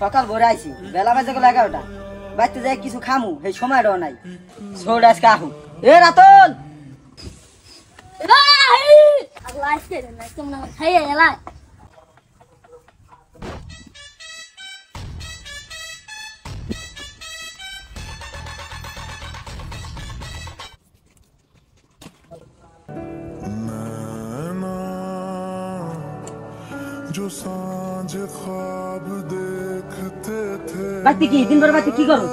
সকাল ভোরে আইছি বেলা বাজে গেল 11টা বাইতে যাই কিছু খামু এই সময়টাও নাই ছোট আজকে আহু এ রাতন আল্লাহ আজকে না তোমরা খাইয়ে এলা जो सांझ ख्वाब देखते थे বাইতে কি দিন ভর বাইতে কি করো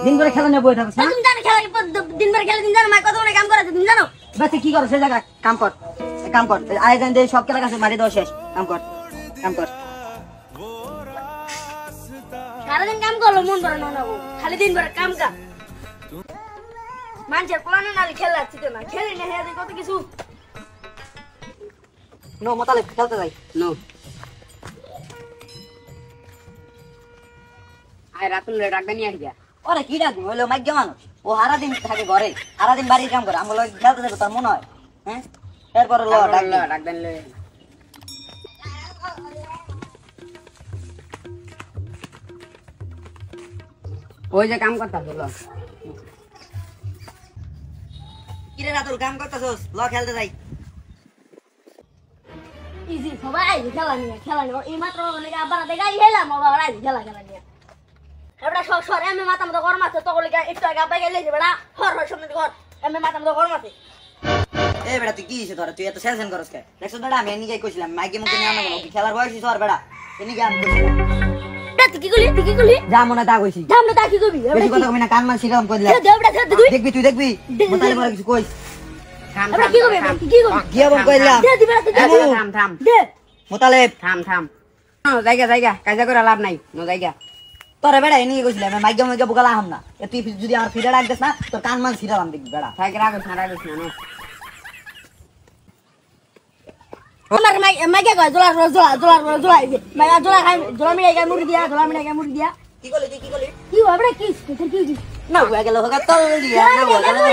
দিন ভরে খেলা নিয়ে বসে থাকো না তুমি জানো খেলা দিন ভর খেলা দিন জানো মা কত বড় কাম করে তুমি জানো বাইতে কি করো সেই জায়গা কাম কর কাম কর আয়োজন দিয়ে সব খেলা কাছে মারি দাও শেষ কাম কর কাম কর সারাদিন কাম করলো মন ভরে না খালি দিন ভরে কাম কা মানুষের প্লানে নালি খেলা যাচ্ছে না খেলি না হেয়াদের কত কিছু নো মোতালে খেলতে যাই নো আয় রাতুলে ডাকবে নিয়ে আসিয়া ওরে কি ডাকবো হইলো মাইগ্য মানুষ ও সারাদিন থাকে ঘরে সারাদিন বাড়ির কাম করে আমার লোক খেলতে যাবো তার মনে হয় হ্যাঁ এরপরে ল ডাকবেন লে ওই যে কাম করতা ল কিরে রাতুল কাম করতেছস ল খেলতে যাই ইজি সবাই খেলা নিয়ে এই মাত্র অনেক আবার দেখাই হেলাম বাবা রাই খেলা নিয়ে এবড়া সর এমএ মাথা মতো গরম আছে তো কলিকা একটু আগে আব্বা গেলে বেড়া হর সামনে ঘর এমএ মাথা মতো গরম আছে এ বেটা তুই কি হইছে তোরা তুই এত সেলসেন করস কে দেখছ বেটা আমি এনিকে কইছিলাম মাইকে মুখে নিয়ে আনো কি খেলার বয়স হইছে আর বেটা এনিকে আমি কইছিলাম তুই কি কইলি যা মনে তা কইছি জামনে তা কি কইবি বেশি কথা কই না কান মান শিরাম কইলা দেবড়া তুই দেখবি তুই দেখবি মোতালে বড় কিছু কইস থাম এবড়া কি কইবি কি বল কইলা দে দিবড়া তুই থাম থাম দে মোতালে থাম জায়গা কাজা করে লাভ নাই নো জায়গা তোরা বেটা এনিকে কইছিলাম মাইকে বুকালা হাম না এ তুই যদি আমার ফিরে রাখ দেস না তোর কান মান শিরাম দেখবি বেটা থাক রাগস না নো আমার মাইকে কয় জোলা মাইয়া জোলা মিলাই গায় মুড়ি দিয়া কি কইলি তুই কি কইলি কি এবড়া কি না হয়ে গেল হোগা তল দিয়া না হয়ে গেল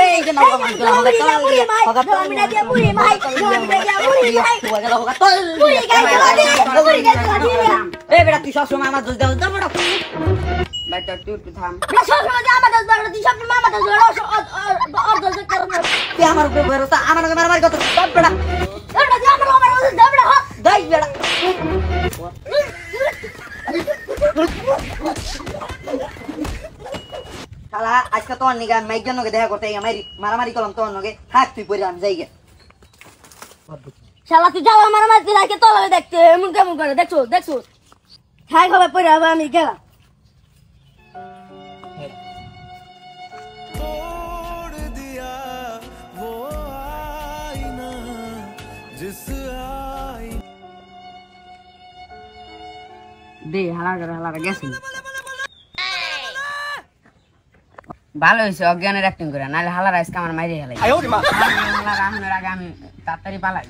এই যে না হোগা তল দিয়া হোগা তল দিয়া মুড়ি মাই হোগা গেল হোগা তল এই বেটা তুই সব সময় আমার দোষ দাও দাও বড় ভাই তুই থাম সব সময় আমার দোষ দাও তুই সব মামা দোষ আর দোষ করো না তুই আমার উপরে ভরসা আমার মারামারি কত সব বেটা এবড়া যে আমার দোষ দাবড়া দাই বেটা শালা আজকে তোর নিগা মাইকজন নগে দেখা করতে আমার মারামারি করলাম তোর নগে থাক তুই পড়ে আমি যাই গে শালা তুই যাও আমার মাঝে লাগে তো লাগে দেখতে এমন কেমন করে দেখছো খাই খাবার পরে আবার আমি গেলাম तोड़ दिया वो आईना जिस आई দে হালা গেছি ভালো হয়েছে অজ্ঞানের অ্যাক্টিং করে নাহলে হালার আজকে আমার মাইরে হেলাই হালার আগে আমি তাড়াতাড়ি পালাই